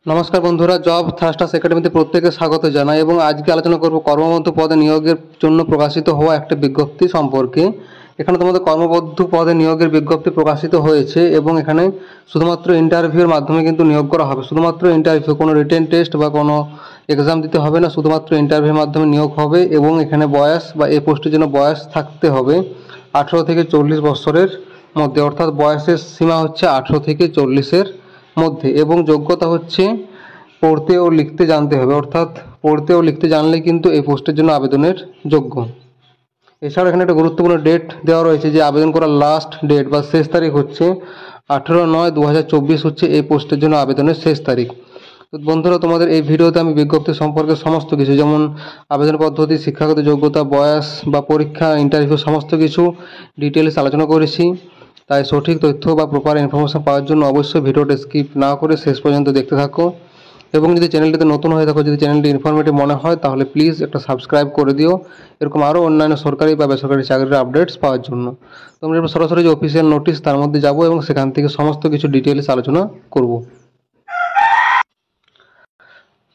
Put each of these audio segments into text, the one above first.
নমস্কার বন্ধুরা, জব থাস্টার্স একাডেমিতে প্রত্যেকে স্বাগত জানাই এবং আজকে আলোচনা করব কর্মবন্ধু পদে নিয়োগের জন্য প্রকাশিত হওয়া একটা বিজ্ঞপ্তি সম্পর্কে। এখানে তোমাদের কর্মবন্ধু পদে নিয়োগের বিজ্ঞপ্তি প্রকাশিত হয়েছে এবং এখানে শুধুমাত্র ইন্টারভিউর মাধ্যমে কিন্তু নিয়োগ করা হবে। শুধুমাত্র ইন্টারভিউ, কোনো রিটেন টেস্ট বা কোনো এক্সাম দিতে হবে না, শুধুমাত্র ইন্টারভিউর মাধ্যমে নিয়োগ হবে। এবং এখানে বয়স বা এই পোস্টের জন্য বয়স থাকতে হবে 18 থেকে 40 বছরের মধ্যে, অর্থাৎ বয়সের সীমা হচ্ছে 18 থেকে 40-এর মধ্যে। এবং যোগ্যতা হচ্ছে পড়তে ও লিখতে জানতে হবে, অর্থাৎ পড়তে ও লিখতে জানলে কিন্তু এই পোস্টের জন্য আবেদনের যোগ্য। এছাড়াও এখানে একটা গুরুত্বপূর্ণ ডেট দেওয়া রয়েছে যে আবেদন করার লাস্ট ডেট বা শেষ তারিখ হচ্ছে 18/9/2024 হচ্ছে এই পোস্টের জন্য আবেদনের শেষ তারিখ। তো বন্ধুরা, তোমাদের এই ভিডিওতে আমি বিজ্ঞপ্তি সম্পর্কে সমস্ত কিছু, যেমন আবেদন পদ্ধতি, শিক্ষাগত যোগ্যতা, বয়স বা পরীক্ষা, ইন্টারভিউ, সমস্ত কিছু ডিটেলস আলোচনা করেছি। তাই সঠিক তথ্য বা প্রপার ইনফরমেশন পাওয়ার জন্য অবশ্যই ভিডিওটা স্কিপ না করে শেষ পর্যন্ত দেখতে থাকো। এবং যদি চ্যানেলটিতে নতুন হয়ে থাকো, যদি চ্যানেলটি ইনফরমেটিভ মনে হয়, তাহলে প্লিজ একটা সাবস্ক্রাইব করে দিও এরকম আরও অন্যান্য সরকারি বা বেসরকারি চাকরির আপডেটস পাওয়ার জন্য। তোমরা এবার সরাসরি যে অফিসিয়াল নোটিশ তার মধ্যে যাবো এবং সেখান থেকে সমস্ত কিছু ডিটেলস আলোচনা করব।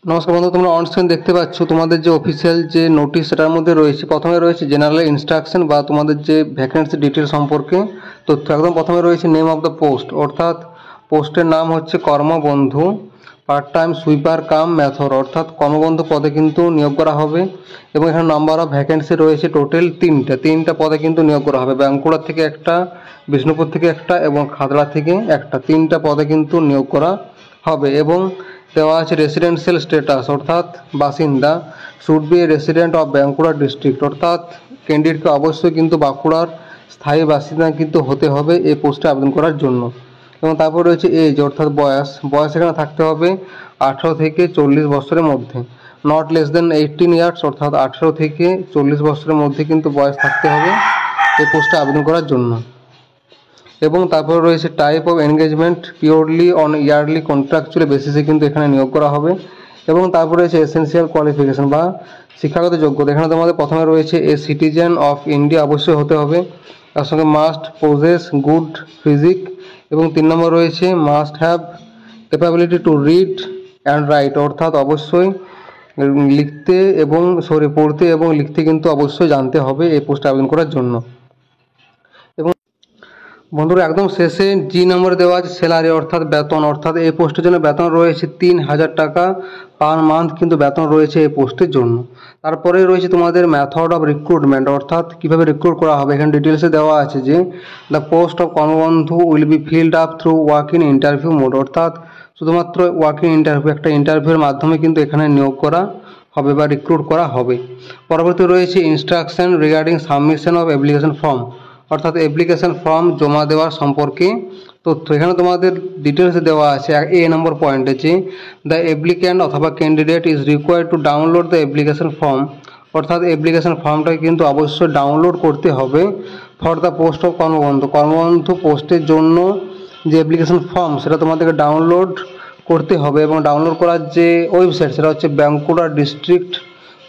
নমস্কার বন্ধু, তোমরা অন স্ক্রিন দেখতে পাচ্ছ তোমাদের যে অফিসিয়াল যে নোটিশ সেটার মধ্যে রয়েছে, প্রথমে রয়েছে জেনারেল ইনস্ট্রাকশন বা তোমাদের যে ভ্যাকেন্সি ডিটেল সম্পর্কে তথ্য। একদম প্রথমে রয়েছে নেম অফ দ্য পোস্ট, অর্থাৎ পোস্টের নাম হচ্ছে কর্মবন্ধু পার্ট টাইম সুইপার কাম ম্যাথর, অর্থাৎ কর্মবন্ধু পদে কিন্তু নিয়োগ করা হবে। এবং এখানে নাম্বার অফ ভ্যাকেন্সি রয়েছে টোটাল তিনটা পদে কিন্তু নিয়োগ করা হবে। বাঁকুড়া থেকে একটা, বিষ্ণুপুর থেকে একটা এবং খাতড়া থেকে একটা, তিনটা পদে কিন্তু নিয়োগ করা হবে। এবং দেওয়া আছে রেসিডেন্সিয়াল স্ট্যাটাস, অর্থাৎ বাসিন্দা should B A resident of Bankura district, অর্থাৎ ক্যান্ডিডেটকে অবশ্যই কিন্তু বাঁকুড়ার স্থায়ী বাসিন্দা কিন্তু হতে হবে এই পোস্টে আবেদন করার জন্য। এবং তারপর রয়েছে এজ, অর্থাৎ বয়স এখানে থাকতে হবে 18 থেকে 40 বছরের মধ্যে, নট লেস দেন 18 ইয়ার্স, অর্থাৎ 18 থেকে 40 বছরের মধ্যে কিন্তু বয়স থাকতে হবে এই পোস্টে আবেদন করার জন্য। এবং তারপর রয়েছে type of engagement, purely on yearly contractual বেসিসে কিন্তু এখানে নিয়োগ করা হবে। এবং তারপর রয়েছে এসেন্সিয়াল কোয়ালিফিকেশন বা শিক্ষাগত যোগ্যতা। এখানে তোমাদের প্রথমে রয়েছে এ সিটিজেন অফ ইন্ডিয়া অবশ্যই হতে হবে, তার সঙ্গে মাস্ট পজেস গুড ফিজিক। এবং 3 নম্বর রয়েছে must have capability to read and right, অর্থাৎ অবশ্যই পড়তে এবং লিখতে কিন্তু অবশ্যই জানতে হবে এই পোস্টে আবেদন করার জন্য। এবং বন্ধুরা, একদম শেষে জি নম্বরে দেওয়া আছে স্যালারি, অর্থাৎ বেতন, অর্থাৎ এই পোস্টের জন্য বেতন রয়েছে 3000 টাকা পার মান্থ কিন্তু বেতন রয়েছে এই পোস্টের জন্য। তারপরে রয়েছে তোমাদের মেথড অফ রিক্রুটমেন্ট, অর্থাৎ কীভাবে রিক্রুট করা হবে। এখানে ডিটেলসে দেওয়া আছে যে the post of Karmabandhu will be filled up through walk in interview mode, অর্থাৎ শুধুমাত্র ওয়াক ইন ইন্টারভিউ, একটা ইন্টারভিউর মাধ্যমে কিন্তু এখানে নিয়োগ করা হবে বা রিক্রুট করা হবে। পরবর্তী রয়েছে instruction regarding submission of application form, অর্থাৎ অ্যাপ্লিকেশন ফর্ম জমা দেওয়ার সম্পর্কে তথ্য। এখানে তোমাদের ডিটেলস দেওয়া আছে এ নম্বর পয়েন্টে যে দ্য অ্যাপ্লিক্যান্ট অথবা candidate is required to download the application form, অর্থাৎ অ্যাপ্লিকেশন ফর্মটাকে কিন্তু অবশ্যই ডাউনলোড করতে হবে ফর দ্য পোস্ট অফ কর্মবন্ধু পোস্টের জন্য যে অ্যাপ্লিকেশন ফর্ম সেটা তোমাদেরকে ডাউনলোড করতে হবে। এবং ডাউনলোড করার যে ওয়েবসাইট সেটা হচ্ছে বাঁকুড়া ডিস্ট্রিক্ট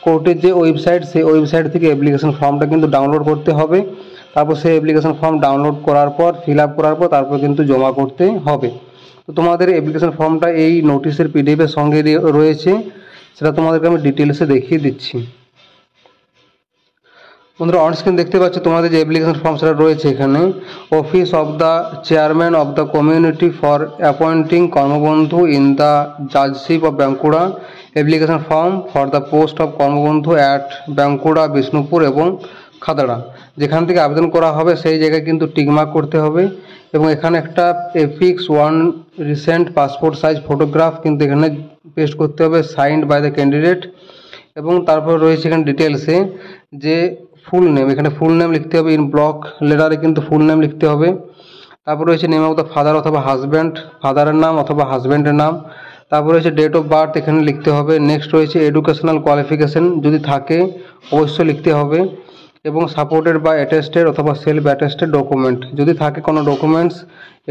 কোর্টের যে ওয়েবসাইট, সেই ওয়েবসাইট থেকে অ্যাপ্লিকেশন ফর্মটা কিন্তু ডাউনলোড করতে হবে। তারপর সেই অ্যাপ্লিকেশন ফর্ম ডাউনলোড করার পর ফিল আপ করার পর তারপর কিন্তু জমা করতে হবে। তো তোমাদের অ্যাপ্লিকেশন ফর্মটা এই নোটিশের পিডিএফের সঙ্গে রয়েছে, সেটা তোমাদেরকে আমি ডিটেলসে দেখিয়ে দিচ্ছি। বন্ধুরা, অন স্ক্রিন দেখতে পাচ্ছ তোমাদের যে অ্যাপ্লিকেশন ফর্ম সেটা রয়েছে এখানে। Office of the chairman of the community for appointing Karmabandhu in the judgeship of Bankura, application form for the post of Karmabandhu at Bankura, Bishnupur এবং খাতড়া। যেখান থেকে আবেদন করা হবে সেই জায়গায় কিন্তু টিকমার্ক করতে হবে। এবং এখানে একটা epics 1 recent passport size photograph কিন্তু এখানে পেস্ট করতে হবে, সাইন্ড বাই দ্য ক্যান্ডিডেট। এবং তারপর রয়েছে এখানে ডিটেলসে যে ফুল নেম, এখানে ফুল নেম লিখতে হবে, ইন ব্লক লেটারে কিন্তু ফুল নেম লিখতে হবে। তারপর রয়েছে নেম অফ দ্য ফাদার অথবা হাজব্যান্ড, ফাদারের নাম অথবা হাজব্যান্ডের নাম। তারপর রয়েছে ডেট অফ বার্থ এখানে লিখতে হবে। নেক্সট রয়েছে এডুকেশনাল কোয়ালিফিকেশন যদি থাকে অবশ্যই লিখতে হবে। এবং সাপোর্টেড বা অ্যাটেস্টেড অথবা সেলফ অ্যাটেস্টেড ডকুমেন্ট যদি থাকে কোনো ডকুমেন্টস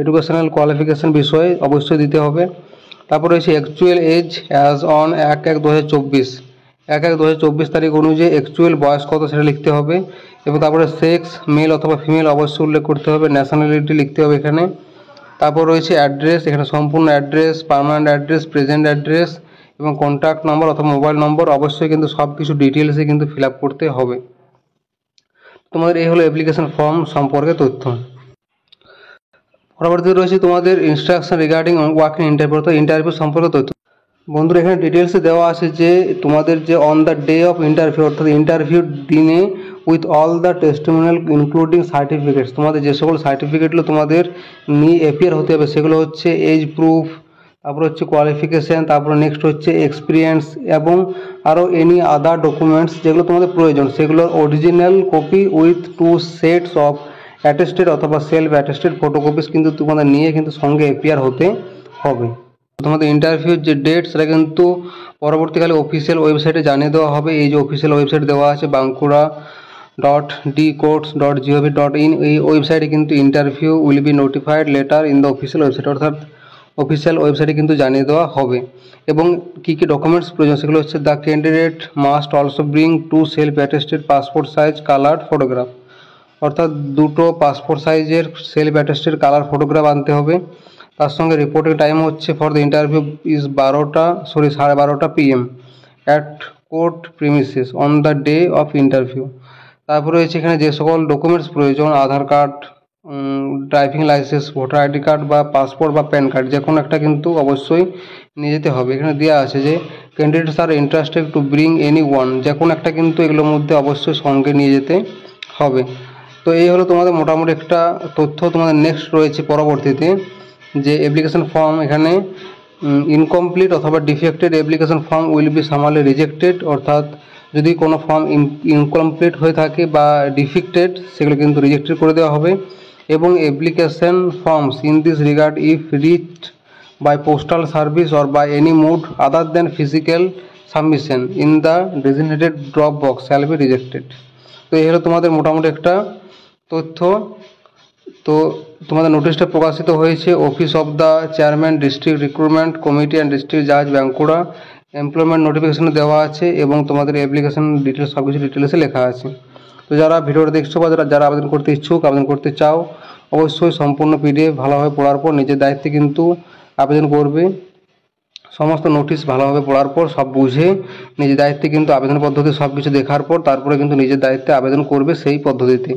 এডুকেশনাল কোয়ালিফিকেশন বিষয়ে অবশ্যই দিতে হবে। তারপর রয়েছে অ্যাকচুয়াল এজ অ্যাজ অন 1/1/2024, 1/1/2024 তারিখ অনুযায়ী অ্যাকচুয়াল বয়স কত সেটা লিখতে হবে। এবং তারপরে সেক্স মেল অথবা ফিমেল অবশ্যই উল্লেখ করতে হবে। ন্যাশনালিটি লিখতে হবে এখানে। তারপর রয়েছে অ্যাড্রেস, এখানে সম্পূর্ণ address, permanent address, present address এবং কন্ট্যাক্ট নম্বর অথবা মোবাইল নম্বর অবশ্যই কিন্তু সব কিছু ডিটেলসে কিন্তু ফিল আপ করতে হবে। তোমাদের এই হলো অ্যাপ্লিকেশন ফর্ম সম্পর্কে তথ্য। পরবর্তীতে রয়েছে তোমাদের instruction regarding walk in interview, অর্থাৎ ইন্টারভিউ সম্পর্কে তথ্য। বন্ধুরা এখানে ডিটেলসে দেওয়া আছে যে তোমাদের যে on the day of interview, অর্থাৎ ইন্টারভিউর দিনে with all the testimonial including certificates, তোমাদের যে সকল সার্টিফিকেটগুলো তোমাদের নিয়ে অ্যাপিয়ার হতে হবে সেগুলো হচ্ছে এজ প্রুফ, তারপর হচ্ছে কোয়ালিফিকেশান, তারপর নেক্সট হচ্ছে এক্সপিরিয়েন্স এবং আরও এনি আদার ডকুমেন্টস যেগুলো তোমাদের প্রয়োজন সেগুলোর original copy with 2 sets of attested অথবা সেলফ অ্যাটেস্টেড ফটোকপিস কিন্তু তোমাদের নিয়ে কিন্তু সঙ্গে অ্যাপিয়ার হতে হবে। তোমাদের ইন্টারভিউর যে ডেট সেটা কিন্তু পরবর্তীকালে অফিসিয়াল ওয়েবসাইটে জানিয়ে দেওয়া হবে। এই যে অফিসিয়াল ওয়েবসাইট দেওয়া আছে bankura.dcourts.gov.in, এই ওয়েবসাইটে কিন্তু interview will be notified letter in the official website, অর্থাৎ অফিসিয়াল ওয়েবসাইটে কিন্তু জানিয়ে দেওয়া হবে। এবং কী কী ডকুমেন্টস প্রয়োজন সেগুলো হচ্ছে the candidate must also bring 2 self attested passport size coloured photograph, অর্থাৎ 2টো পাসপোর্ট সাইজের সেলফ অ্যাটেস্টেড কালার ফটোগ্রাফ আনতে হবে। তার সঙ্গে রিপোর্টিং টাইম হচ্ছে for the interview is 12:30 PM at court premises on the day of interview. তারপরে রয়েছে এখানে যে সকল ডকুমেন্টস প্রয়োজন, Aadhaar card, driving licence, voter ID card বা পাসপোর্ট বা প্যান কার্ড যে কোনো একটা কিন্তু অবশ্যই নিয়ে যেতে হবে। এখানে দেওয়া আছে যে candidates are interested to bring any one, যে কোনো একটা কিন্তু এগুলোর মধ্যে অবশ্যই সঙ্গে নিয়ে যেতে হবে। তো এই হলো তোমাদের মোটামুটি একটা তথ্য। তোমাদের নেক্সট রয়েছে পরবর্তীতে যে অ্যাপ্লিকেশন ফর্ম, এখানে ইনকমপ্লিট অথবা defected application form will be সামারলি rejected, অর্থাৎ যদি কোনো ফর্ম ইনকমপ্লিট হয়ে থাকে বা ডিফেক্টেড সেগুলো কিন্তু রিজেক্টেড করে দেওয়া হবে। এবং application forms in this regard if reached by postal service or by any mode other than physical submission in the designated drop box shall be rejected. তো এই হলো তোমাদের মোটামুটি একটা তথ্য। তো তোমাদের নোটিশটা প্রকাশিত হয়েছে office of the chairman district recruitment committee and district জাজ বাঁকুড়া, এমপ্লয়মেন্ট নোটিফিকেশনে দেওয়া আছে এবং তোমাদের অ্যাপ্লিকেশন ডিটেলস সব কিছু ডিটেলসে লেখা আছে। তো যারা ভিডিওটা দেখছো বা যারা আবেদন করতে ইচ্ছুক, আবেদন করতে চাও, অবশ্যই সম্পূর্ণ PDF ভালোভাবে পড়ার পর নিজের দায়িত্বে কিন্তু আবেদন করবে। সমস্ত নোটিশ ভালোভাবে পড়ার পর সব বুঝে নিজের দায়িত্বে কিন্তু আবেদন পদ্ধতি সব কিছু দেখার পর তারপরে কিন্তু নিজের দায়িত্বে আবেদন করবে সেই পদ্ধতিতে।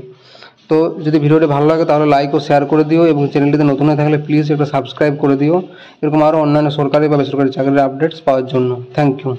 তো যদি ভিডিওটি ভালো লাগে তাহলে লাইক ও শেয়ার করে দিও এবং চ্যানেলটিতে নতুন হয়ে থাকলে প্লিজ একটা সাবস্ক্রাইব করে দিও এরকম আরও অন্যান্য সরকারি বা বেসরকারি চাকরির আপডেটস পাওয়ার জন্য। Thank you.